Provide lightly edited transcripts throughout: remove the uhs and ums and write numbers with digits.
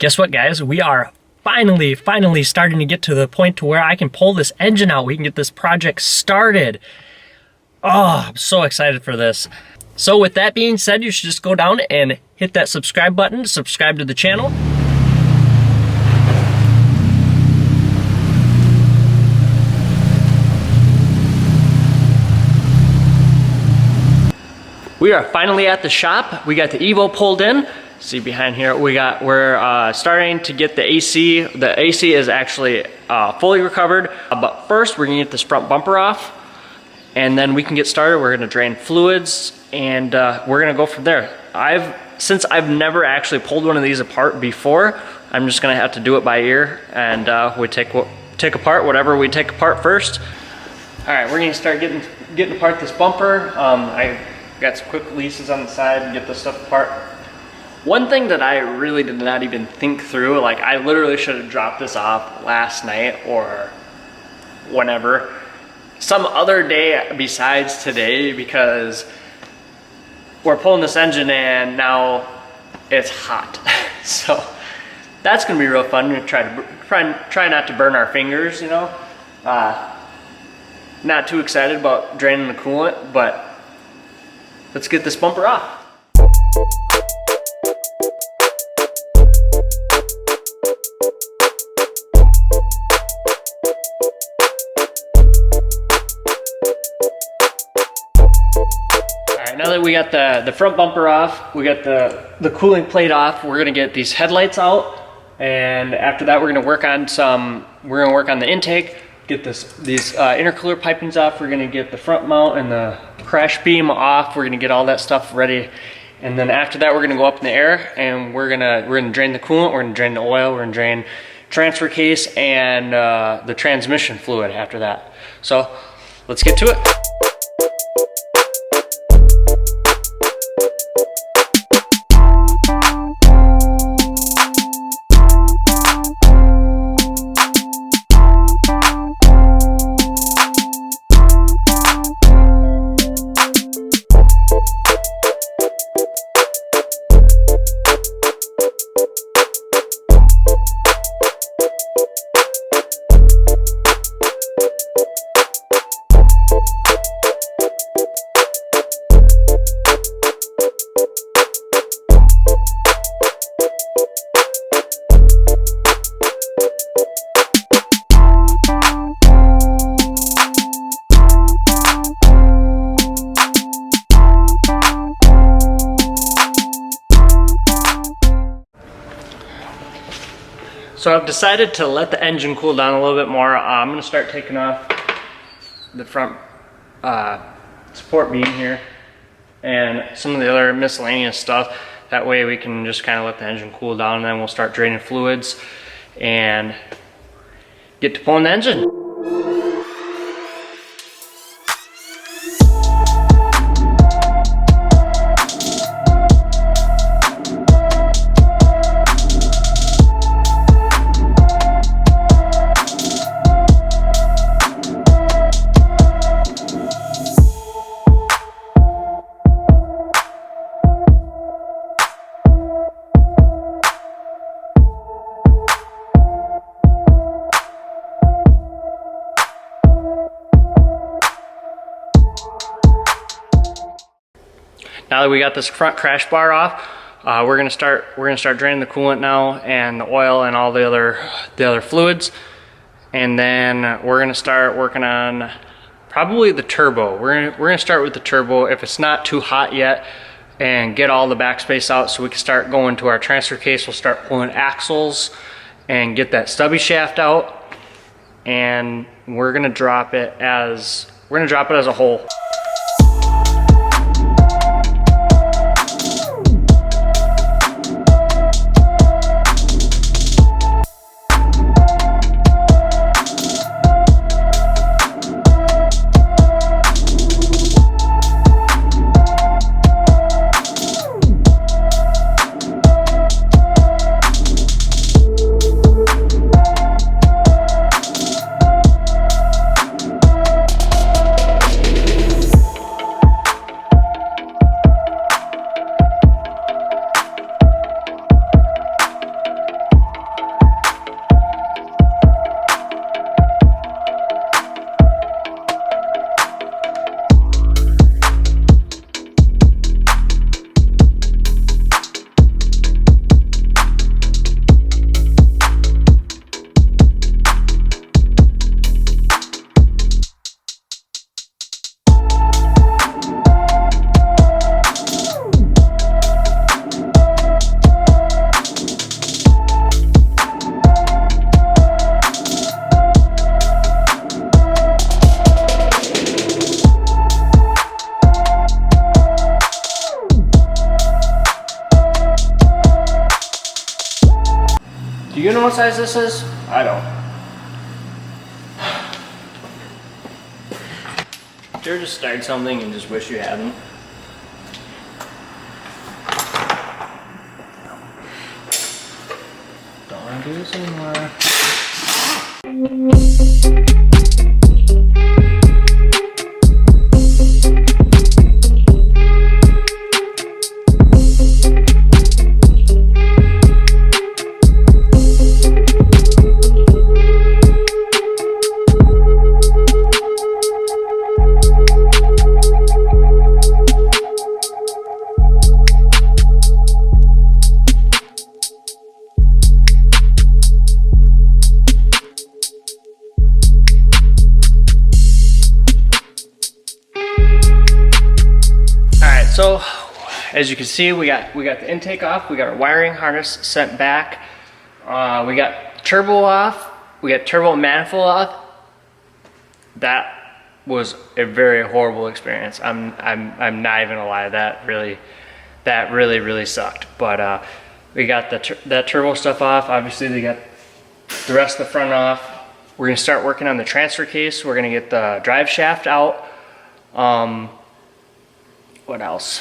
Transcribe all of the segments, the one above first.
Guess what, guys? We are finally starting to get to the point to where I can pull this engine out. We can get this project started. Oh, I'm so excited for this. So with that being said, you should just go down and hit that subscribe button to subscribe to the channel. We are finally at the shop. We got the Evo pulled in. See behind here, we're starting to get the AC. The AC is actually fully recovered, but first we're gonna get this front bumper off, and then we can get started. We're gonna drain fluids, and we're gonna go from there. Since I've never actually pulled one of these apart before, I'm just gonna have to do it by ear, and we take apart whatever we take apart first. All right, we're gonna start getting apart this bumper. I got some quick releases on the side and get this stuff apart. One thing that I really did not even think through, like I literally should have dropped this off last night or whenever, some other day besides today, because we're pulling this engine and now it's hot. So that's gonna be real fun. We're gonna try not to burn our fingers, you know. Not too excited about draining the coolant, but let's get this bumper off. Now that we got the front bumper off, we got the cooling plate off, we're gonna get these headlights out, and after that we're gonna work on the intake, get these intercooler pipings off, we're gonna get the front mount and the crash beam off, we're gonna get all that stuff ready, and then after that we're gonna go up in the air and we're gonna drain the coolant, we're gonna drain the oil, we're gonna drain transfer case and the transmission fluid after that. So let's get to it. So I've decided to let the engine cool down a little bit more. I'm gonna start taking off the front support beam here and some of the other miscellaneous stuff. That way we can just kind of let the engine cool down, and then we'll start draining fluids and get to pulling the engine. Now that we got this front crash bar off, we're gonna start draining the coolant now and the oil and all the other fluids, and then we're gonna start working on probably the turbo. We're gonna start with the turbo if it's not too hot yet, and get all the backspace out so we can start going to our transfer case. We'll start pulling axles and get that stubby shaft out, and we're gonna drop it as a whole. you know what size this is? I don't. You ever just start something and just wish you hadn't? Don't want to do this anymore. So, as you can see, we got the intake off, we got our wiring harness sent back, we got turbo off, we got turbo manifold off. That was a very horrible experience. I'm not even gonna lie, that really sucked. But we got that turbo stuff off. Obviously, they got the rest of the front off. We're gonna start working on the transfer case. We're gonna get the drive shaft out. What else?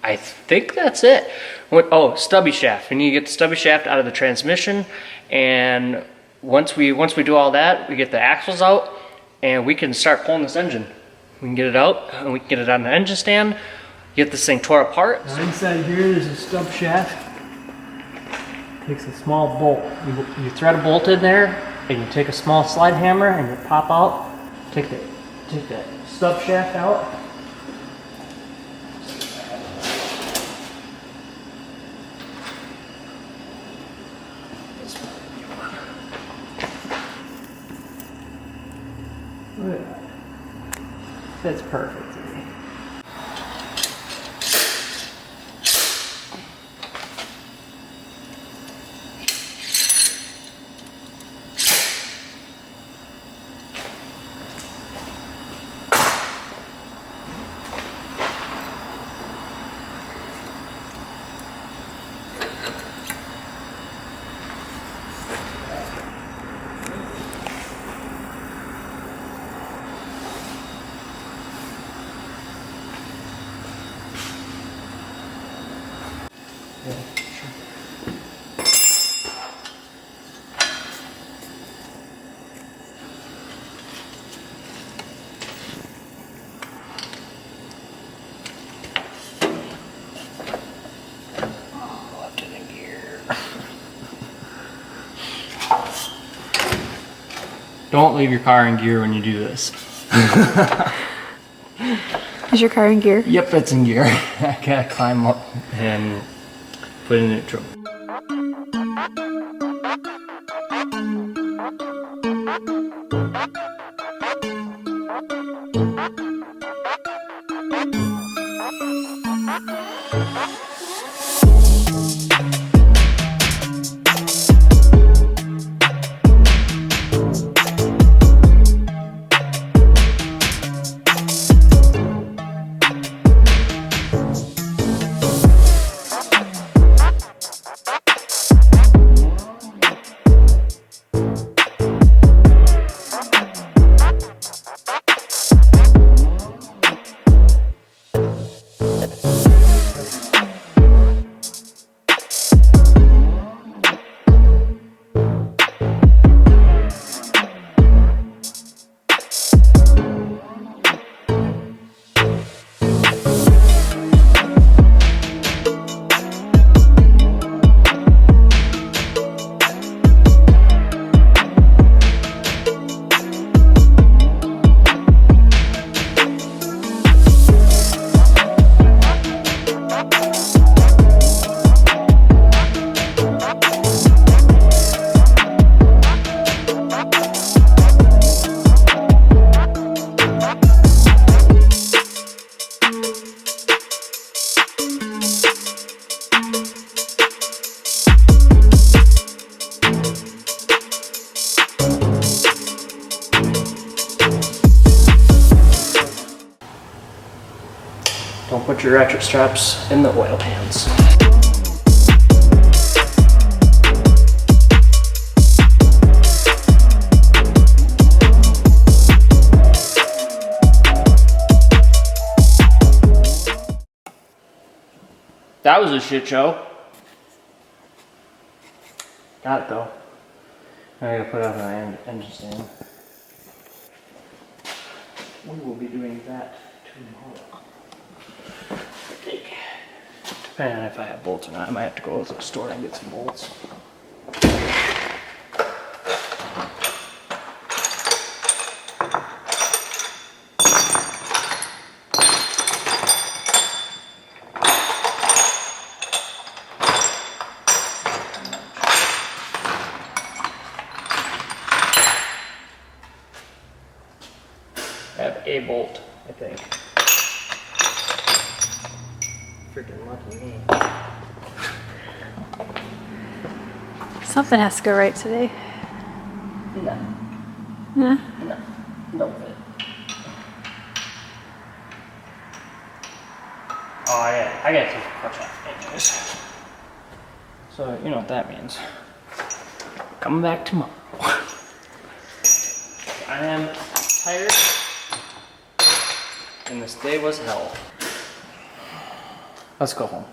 I think that's it. Oh, stubby shaft. We need to get the stubby shaft out of the transmission, and once we do all that, we get the axles out, and we can start pulling this engine. We can get it out, and we can get it on the engine stand, get this thing tore apart. Now inside here, there's a stub shaft. Takes a small bolt. You thread a bolt in there, and you take a small slide hammer, and you pop out, take that stub shaft out. Fits perfect to me. Don't leave your car in gear when you do this. Is your car in gear? Yep, it's in gear. I gotta climb up and put it in neutral. Don't put your ratchet straps in the oil pans. That was a shit show. Got it though. I gotta put it up on an engine stand. We will be doing that tomorrow. Depending on if I have bolts or not, I might have to go to the store and get some bolts. I have a bolt, I think. Freaking lucky me. Something has to go right today. No. Yeah. No. Don't fit. Oh, I gotta take the clutch off anyways. So, you know what that means. Coming back tomorrow. I am tired. And this day was hell. Let's go home.